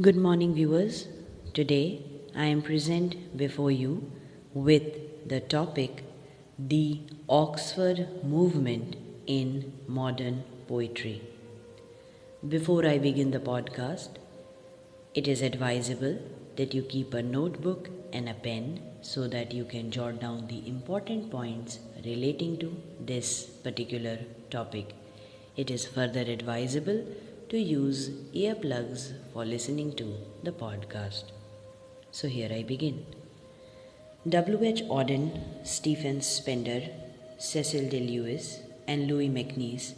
Good morning, viewers. Today I am present before you with the topic The Oxford Movement in Modern Poetry. Before I begin the podcast, it is advisable that you keep a notebook and a pen so that you can jot down the important points relating to this particular topic. It is further advisable to use earplugs for listening to the podcast. So here I begin. W.H. Auden, Stephen Spender, Cecil D. Lewis, and Louis MacNeice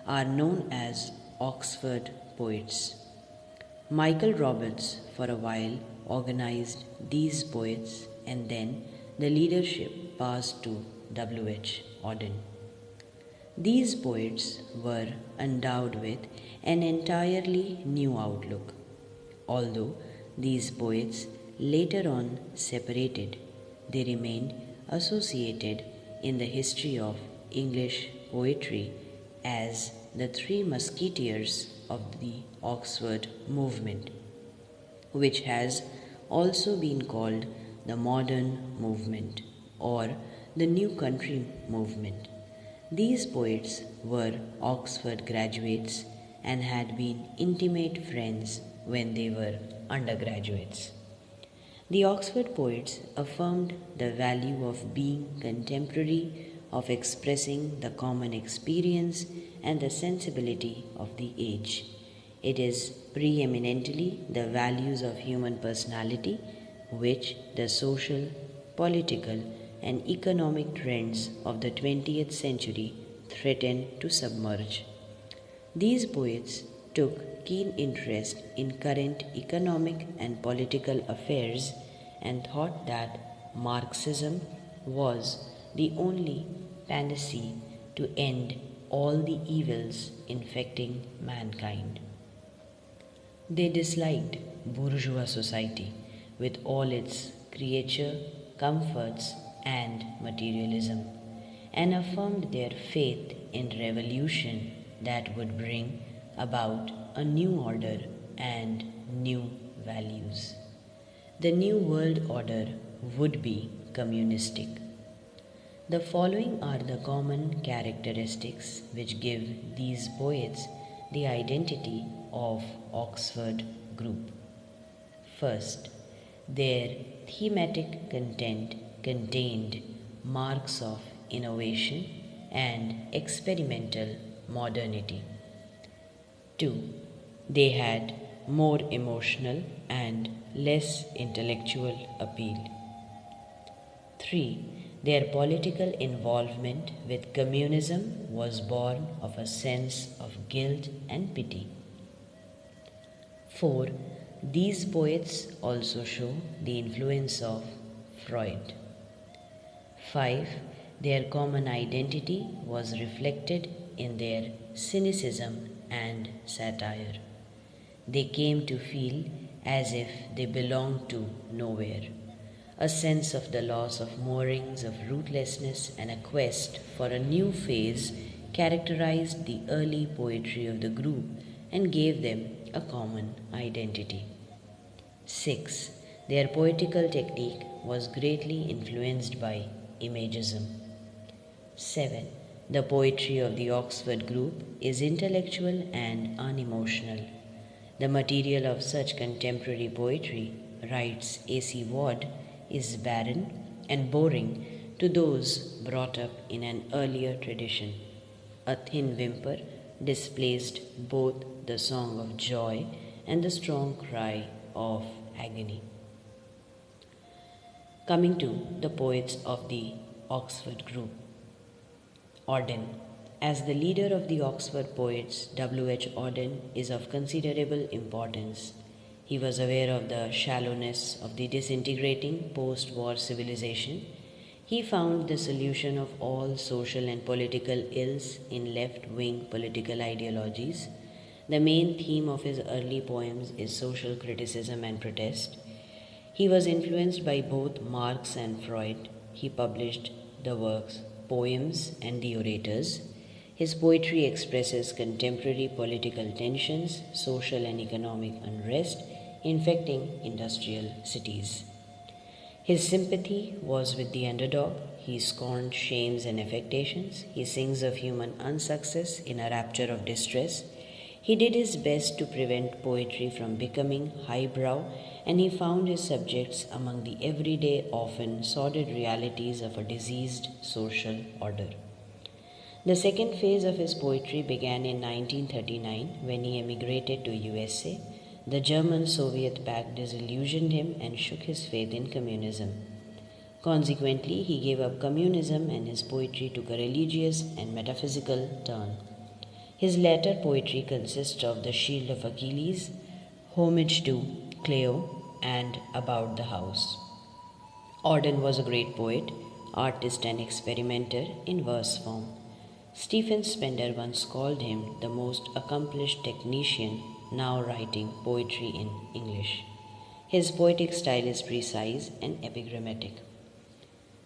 are known as Oxford poets. Michael Roberts, for a while, organized these poets, and then the leadership passed to W.H. Auden. These poets were endowed with an entirely new outlook. Although these poets later on separated, they remained associated in the history of English poetry as the Three Musketeers of the Oxford movement, which has also been called the modern movement or the new country movement. These poets were Oxford graduates and had been intimate friends when they were undergraduates. The Oxford poets affirmed the value of being contemporary, of expressing the common experience and the sensibility of the age. It is preeminently the values of human personality which the social, political, and economic trends of the 20th century threaten to submerge. These poets took keen interest in current economic and political affairs and thought that Marxism was the only panacea to end all the evils infecting mankind. They disliked bourgeois society with all its creature, comforts, and materialism, and affirmed their faith in revolution that would bring about a new order and new values. The new world order would be communistic. The following are the common characteristics which give these poets the identity of Oxford group. First, their thematic content contained marks of innovation and experimental modernity. 2. They had more emotional and less intellectual appeal. 3. Their political involvement with communism was born of a sense of guilt and pity. 4. These poets also show the influence of Freud. 5. Their common identity was reflected in their cynicism and satire. They came to feel as if they belonged to nowhere. A sense of the loss of moorings, of rootlessness, and a quest for a new phase characterized the early poetry of the group and gave them a common identity. 6. Their poetical technique was greatly influenced by imagism. 7. The poetry of the Oxford group is intellectual and unemotional. The material of such contemporary poetry, writes A.C. Ward, is barren and boring to those brought up in an earlier tradition. A thin whimper displaced both the song of joy and the strong cry of agony. Coming to the poets of the Oxford group. Auden. As the leader of the Oxford poets, W.H. Auden is of considerable importance. He was aware of the shallowness of the disintegrating post-war civilization. He found the solution of all social and political ills in left-wing political ideologies. The main theme of his early poems is social criticism and protest. He was influenced by both Marx and Freud. He published the works Poems and the Orators. His poetry expresses contemporary political tensions, social and economic unrest. infecting industrial cities. His sympathy was with the underdog. He scorned shames and affectations. He sings of human unsuccess in a rapture of distress. He did his best to prevent poetry from becoming highbrow, and he found his subjects among the everyday, often sordid realities of a diseased social order. The second phase of his poetry began in 1939 when he emigrated to USA. The German-Soviet pact disillusioned him and shook his faith in communism. Consequently, he gave up communism and his poetry took a religious and metaphysical turn. His later poetry consists of The Shield of Achilles, Homage to Cleo, and About the House. Auden was a great poet, artist, and experimenter in verse form. Stephen Spender once called him the most accomplished technician now writing poetry in English. His poetic style is precise and epigrammatic.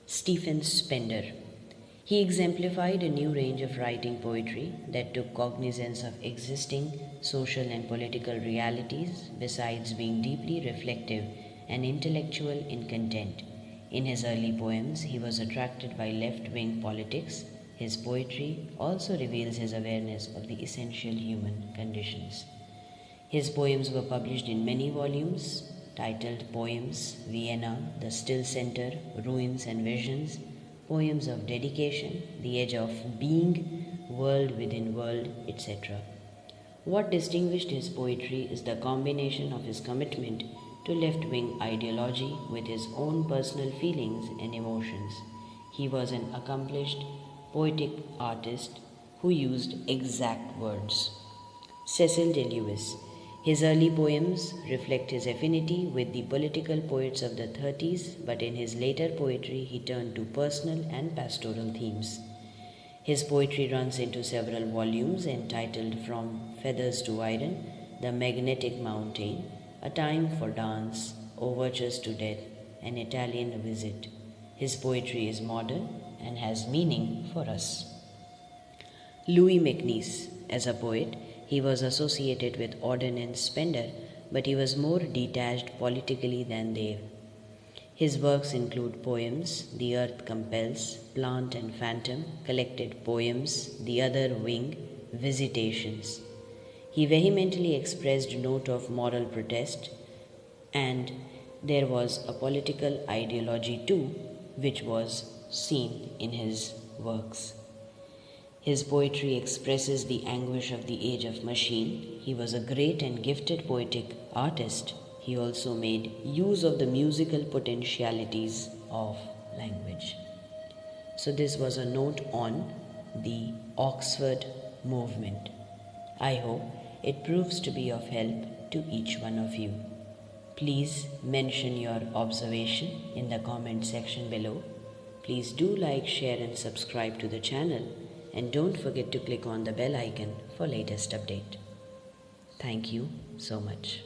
Stephen Spender. He exemplified a new range of writing poetry that took cognizance of existing social and political realities besides being deeply reflective and intellectual in content. In his early poems, he was attracted by left-wing politics. His poetry also reveals his awareness of the essential human conditions. His poems were published in many volumes titled Poems, Vienna, The Still Center, Ruins and Visions, Poems of Dedication, The Edge of Being, World Within World, etc. What distinguished his poetry is the combination of his commitment to left-wing ideology with his own personal feelings and emotions. He was an accomplished poetic artist who used exact words. Cecil D. Lewis. His early poems reflect his affinity with the political poets of the 30s, but in his later poetry he turned to personal and pastoral themes. His poetry runs into several volumes entitled From Feathers to Iron, The Magnetic Mountain, A Time for Dance, Overtures to Death, An Italian Visit. His poetry is modern and has meaning for us. Louis MacNeice. As a poet, he was associated with Auden and Spender, but he was more detached politically than they. His works include poems The Earth Compels, Plant and Phantom, collected poems The Other Wing, Visitations. He vehemently expressed a note of moral protest, and there was a political ideology too, which was seen in his works. His poetry expresses the anguish of the age of machine. He was a great and gifted poetic artist. He also made use of the musical potentialities of language. So this was a note on the Oxford movement. I hope it proves to be of help to each one of you. Please mention your observation in the comment section below. Please do like, share and subscribe to the channel, and don't forget to click on the bell icon for latest update. Thank you so much.